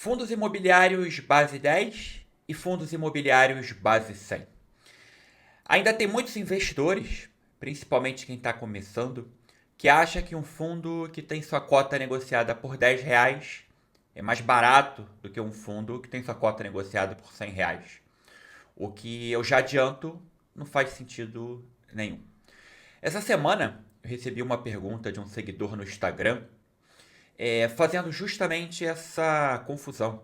Fundos imobiliários base 10 e fundos imobiliários base 100. Ainda tem muitos investidores, principalmente quem está começando, que acha que um fundo que tem sua cota negociada por R$ 10 é mais barato do que um fundo que tem sua cota negociada por R$ 100. O que eu já adianto não faz sentido nenhum. Essa semana eu recebi uma pergunta de um seguidor no Instagram, fazendo justamente essa confusão.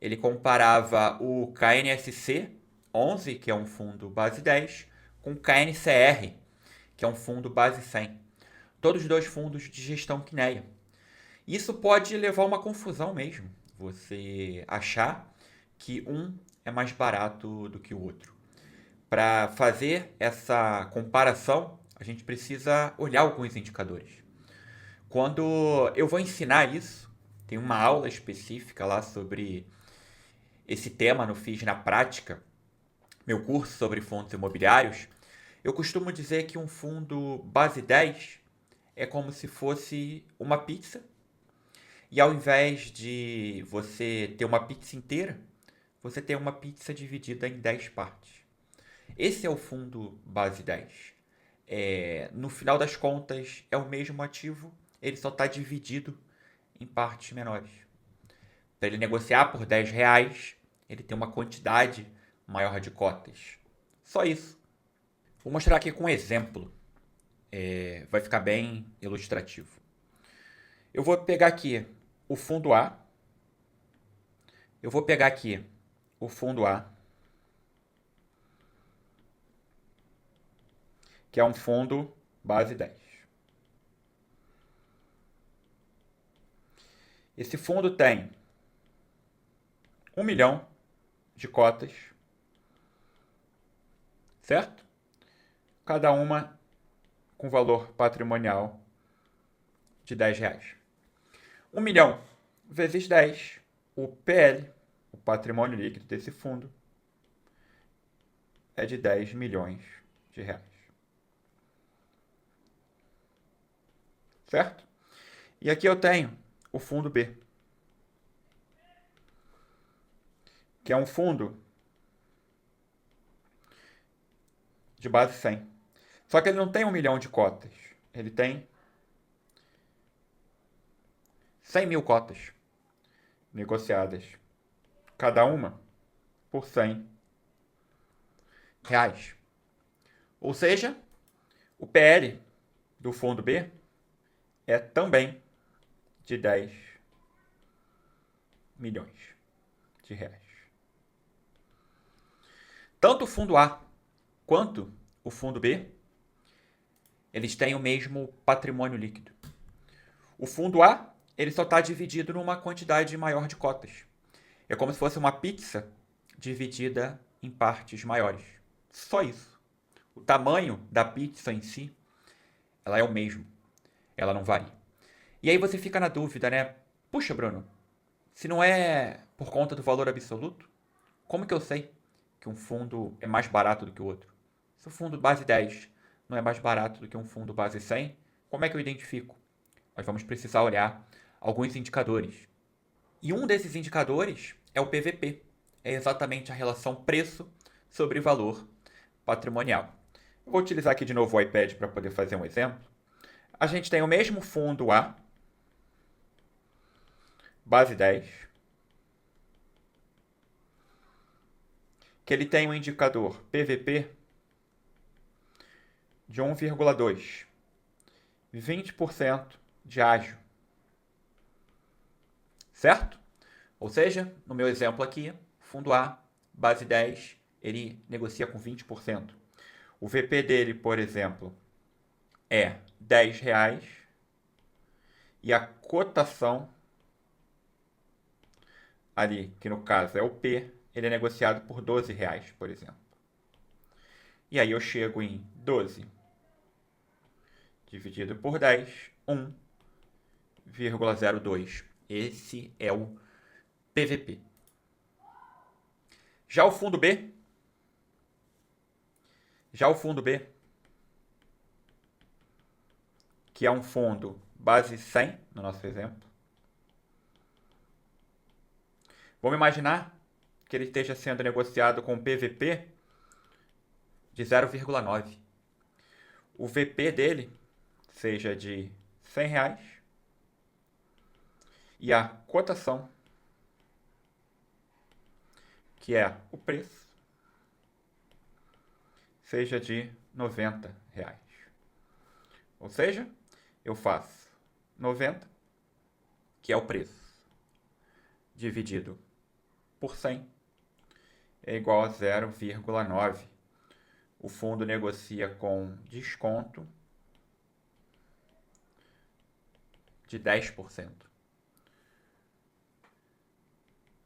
Ele comparava o KNSC 11, que é um fundo base 10, com o KNCR, que é um fundo base 100. Todos os dois fundos de gestão Kinea. Isso pode levar a uma confusão mesmo. Você achar que um é mais barato do que o outro. Para fazer essa comparação, a gente precisa olhar alguns indicadores. Quando eu vou ensinar isso, tem uma aula específica lá sobre esse tema no Fiz na Prática, meu curso sobre fundos imobiliários. Eu costumo dizer que um fundo base 10 é como se fosse uma pizza, e ao invés de você ter uma pizza inteira, você tem uma pizza dividida em 10 partes. Esse é o fundo base 10. No final das contas, é o mesmo ativo, ele só está dividido em partes menores. Para ele negociar por R$ 10, ele tem uma quantidade maior de cotas. Só isso. Vou mostrar aqui com um exemplo. Vai ficar bem ilustrativo. Eu vou pegar aqui o fundo A. Eu vou pegar aqui o fundo A, que é um fundo base 10. Esse fundo tem 1 milhão de cotas, certo? Cada uma com valor patrimonial de R$ 10. 1 milhão vezes 10, o PL, o patrimônio líquido desse fundo, é de 10 milhões de reais. Certo? E aqui eu tenho o fundo B, que é um fundo de base 100. Só que ele não tem 1 milhão de cotas. Ele tem 100 mil cotas negociadas, cada uma por R$ 100. Ou seja, o PL do fundo B é também de 10 milhões de reais. Tanto o fundo A quanto o fundo B, eles têm o mesmo patrimônio líquido. O fundo A, ele só está dividido numa quantidade maior de cotas. É como se fosse uma pizza dividida em partes maiores. Só isso. O tamanho da pizza em si, ela é o mesmo. Ela não varia. E aí você fica na dúvida, né? Puxa, Bruno, se não é por conta do valor absoluto, como que eu sei que um fundo é mais barato do que o outro? Se o fundo base 10 não é mais barato do que um fundo base 100, como é que eu identifico? Nós vamos precisar olhar alguns indicadores. E um desses indicadores é o PVP. É exatamente a relação preço sobre valor patrimonial. Eu vou utilizar aqui de novo o iPad para poder fazer um exemplo. A gente tem o mesmo fundo A, base 10, que ele tem um indicador PVP de 1,2, 20% de ágio, certo? Ou seja, no meu exemplo aqui, fundo A, base 10, ele negocia com 20%. O VP dele, por exemplo, é R$ 10 e a cotação ali, que no caso é o P, ele é negociado por R$ 12, por exemplo. E aí eu chego em 12 dividido por 10, 1,02. Esse é o PVP. Já o fundo B, já o fundo B, que é um fundo base 100, no nosso exemplo, Vamos imaginar que ele esteja sendo negociado com um PVP de 0,9. O VP dele seja de R$ 100 e a cotação, que é o preço, seja de R$ 90. Ou seja, eu faço 90, que é o preço, dividido por 100, é igual a 0,9. O fundo negocia com desconto de 10%.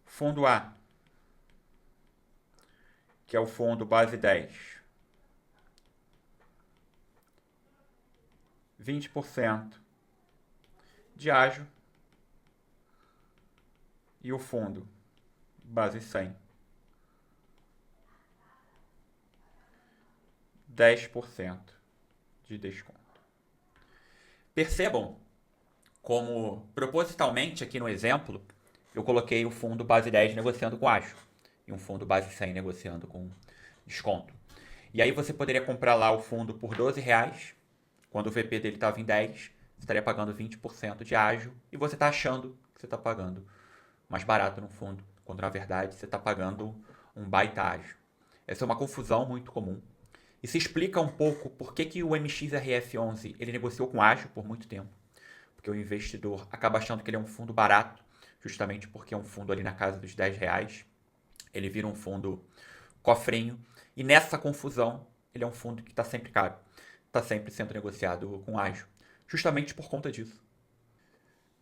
Fundo A, que é o fundo base 10, 20% de ágio, e o fundo base 100, 10% de desconto. Percebam como, propositalmente aqui no exemplo, eu coloquei o fundo base 10 negociando com ágio e um fundo base 100 negociando com desconto. E aí você poderia comprar lá o fundo por R$ 12, quando o VP dele estava em 10, você estaria pagando 20% de ágio e você está achando que você está pagando mais barato no fundo, quando na verdade você está pagando um baita ágio. Essa é uma confusão muito comum. E se explica um pouco por que o MXRF11 ele negociou com ágio por muito tempo. Porque o investidor acaba achando que ele é um fundo barato, justamente porque é um fundo ali na casa dos R$ 10. Ele vira um fundo cofrinho. E nessa confusão, ele é um fundo que está sempre caro. Está sempre sendo negociado com ágio. Justamente por conta disso.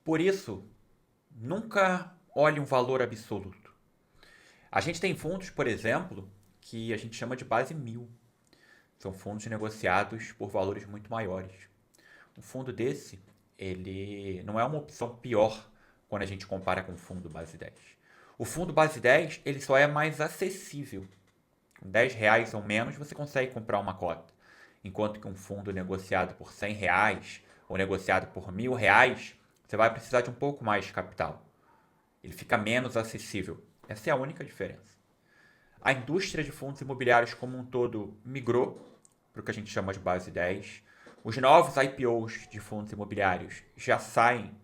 Por isso, nunca olhe um valor absoluto. A gente tem fundos, por exemplo, que a gente chama de base 1000. São fundos negociados por valores muito maiores. Um fundo desse, ele não é uma opção pior quando a gente compara com o fundo base 10. O fundo base 10, ele só é mais acessível. Com R$ 10 ou menos, você consegue comprar uma cota. Enquanto que um fundo negociado por R$ 100 ou negociado por R$ 1.000, você vai precisar de um pouco mais de capital. Ele fica menos acessível. Essa é a única diferença. A indústria de fundos imobiliários como um todo migrou para o que a gente chama de base 10. Os novos IPOs de fundos imobiliários já saem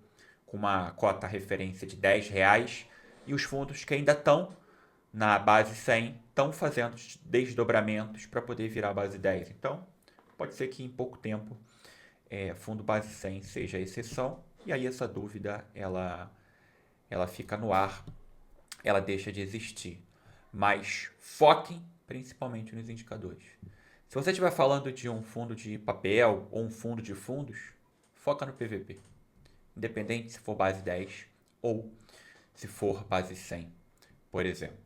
com uma cota referência de R$ 10 e os fundos que ainda estão na base 100 estão fazendo desdobramentos para poder virar a base 10. Então, pode ser que em pouco tempo fundo base 100 seja a exceção e aí essa dúvida ela fica no ar, ela deixa de existir. Mas foquem principalmente nos indicadores. Se você estiver falando de um fundo de papel ou um fundo de fundos, foca no PVP. Independente se for base 10 ou se for base 100, por exemplo.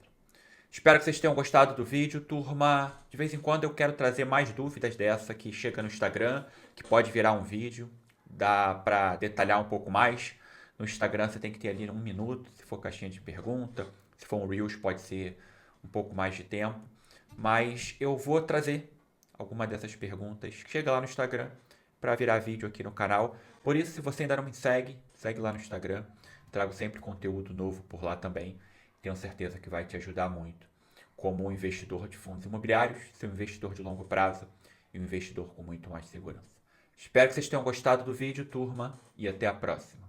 Espero que vocês tenham gostado do vídeo, turma. De vez em quando eu quero trazer mais dúvidas dessa que chega no Instagram, que pode virar um vídeo. Dá para detalhar um pouco mais. No Instagram você tem que ter ali 1 minuto, se for caixinha de pergunta. Se for um Reels pode ser um pouco mais de tempo. Mas eu vou trazer alguma dessas perguntas. Chega lá no Instagram para virar vídeo aqui no canal. Por isso, se você ainda não me segue, segue lá no Instagram. Trago sempre conteúdo novo por lá também. Tenho certeza que vai te ajudar muito. Como um investidor de fundos imobiliários, ser um investidor de longo prazo e um investidor com muito mais segurança. Espero que vocês tenham gostado do vídeo, turma, e até a próxima.